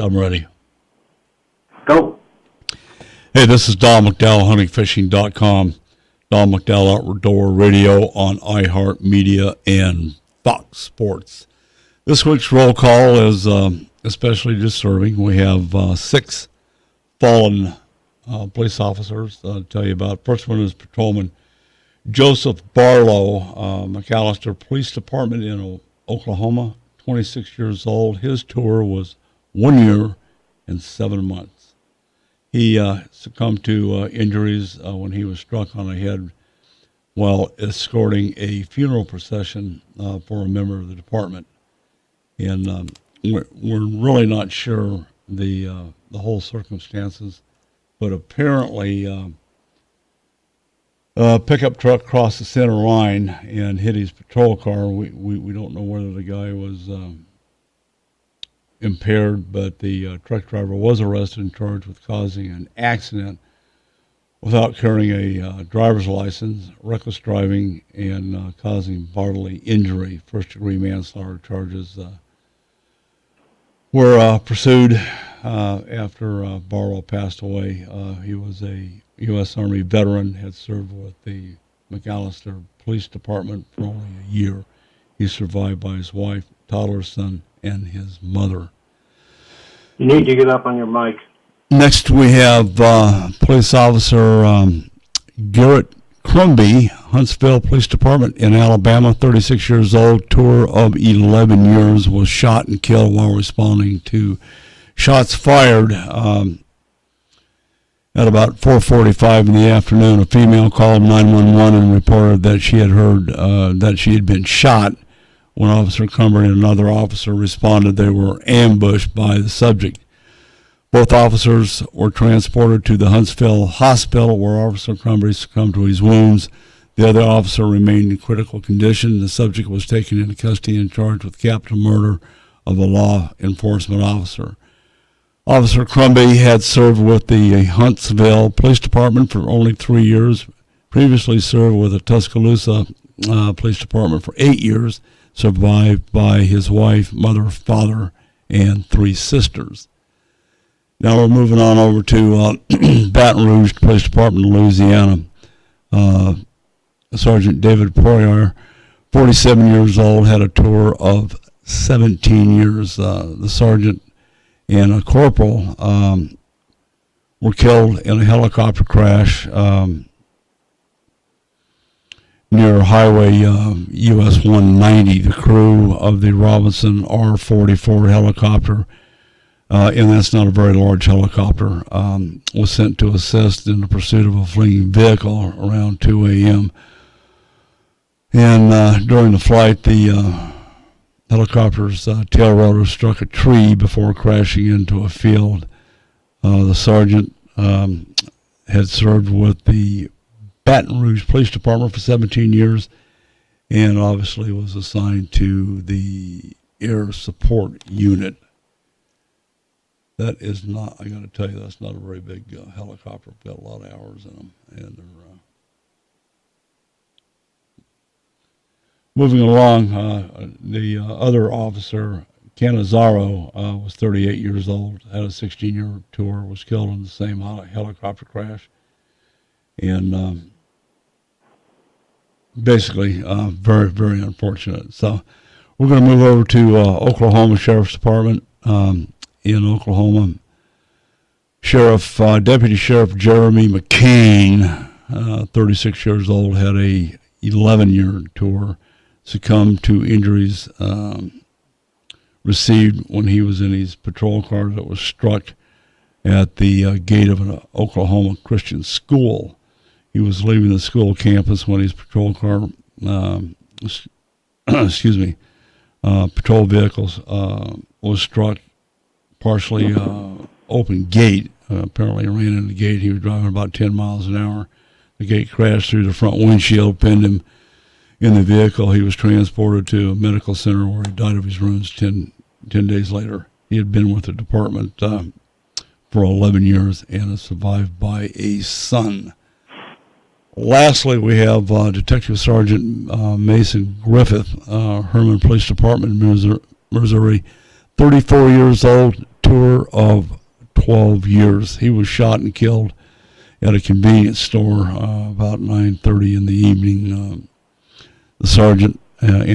I'm ready. Go. Hey, this is Don McDowell, huntingfishing.com. Don McDowell Outdoor Radio on iHeartMedia and Fox Sports. This week's roll call is especially disturbing. We have 6 fallen police officers to tell you about. First one is Patrolman Joseph Barlow, McAlester Police Department in Oklahoma, 26 years old. His tour was 1 year and 7 months. He succumbed to injuries when he was struck on the head while escorting a funeral procession for a member of the department. And we're really not sure the whole circumstances, but apparently a pickup truck crossed the center line and hit his patrol car. We don't know whether the guy was impaired, but the truck driver was arrested and charged with causing an accident without carrying a driver's license, reckless driving, and causing bodily injury. First-degree manslaughter charges were pursued after Barlow passed away. He was a U.S. Army veteran, had served with the McAlester Police Department for only a year. He's survived by his wife, toddler son, and his mother. You need to get up on your mic. Next, we have Police Officer Garrett Crumby, Huntsville Police Department in Alabama, 36 years old, tour of 11 years, was shot and killed while responding to shots fired at about 4:45 in the afternoon. A female called 911 and reported that she had heard that she had been shot. When Officer Crumby and another officer responded, they were ambushed by the subject. Both officers were transported to the Huntsville Hospital, where Officer Crumby succumbed to his wounds. The other officer remained in critical condition. The subject was taken into custody and charged with capital murder of a law enforcement officer. Officer Crumby had served with the Huntsville Police Department for only 3 years, previously served with the Tuscaloosa Police Department for 8 years, survived by his wife, mother, father, and 3 sisters. Now we're moving on over to Baton Rouge Police Department in Louisiana. Sergeant David Poirier, 47 years old, had a tour of 17 years. The sergeant and a corporal were killed in a helicopter crash near Highway US 190. The crew of the Robinson R-44 helicopter, and that's not a very large helicopter, was sent to assist in the pursuit of a fleeing vehicle around 2 a.m. And during the flight, the helicopter's tail rotor struck a tree before crashing into a field. The sergeant had served with the Baton Rouge Police Department for 17 years and obviously was assigned to the Air Support Unit. That is not, I got to tell you, that's not a very big helicopter. It's got a lot of hours in them. And they're moving along, the other officer, Canizaro, was 38 years old, had a 16-year tour, was killed in the same helicopter crash. And basically, very, very unfortunate. So we're going to move over to Oklahoma Sheriff's Department. In Oklahoma, Deputy Sheriff Jeremy McCain, 36 years old, had a 11-year tour, succumbed to injuries received when he was in his patrol car that was struck at the gate of an Oklahoma Christian school. He was leaving the school campus when his patrol car, patrol vehicles was struck. Partially open gate. Apparently ran into the gate. He was driving about 10 miles an hour. The gate crashed through the front windshield, pinned him in the vehicle. He was transported to a medical center where he died of his wounds 10 days later. He had been with the department for 11 years and is survived by a son. Lastly, we have Detective Sergeant Mason Griffith, Herman Police Department in Missouri, 34 years old, tour of 12 years. He was shot and killed at a convenience store about 9:30 in the evening. The sergeant and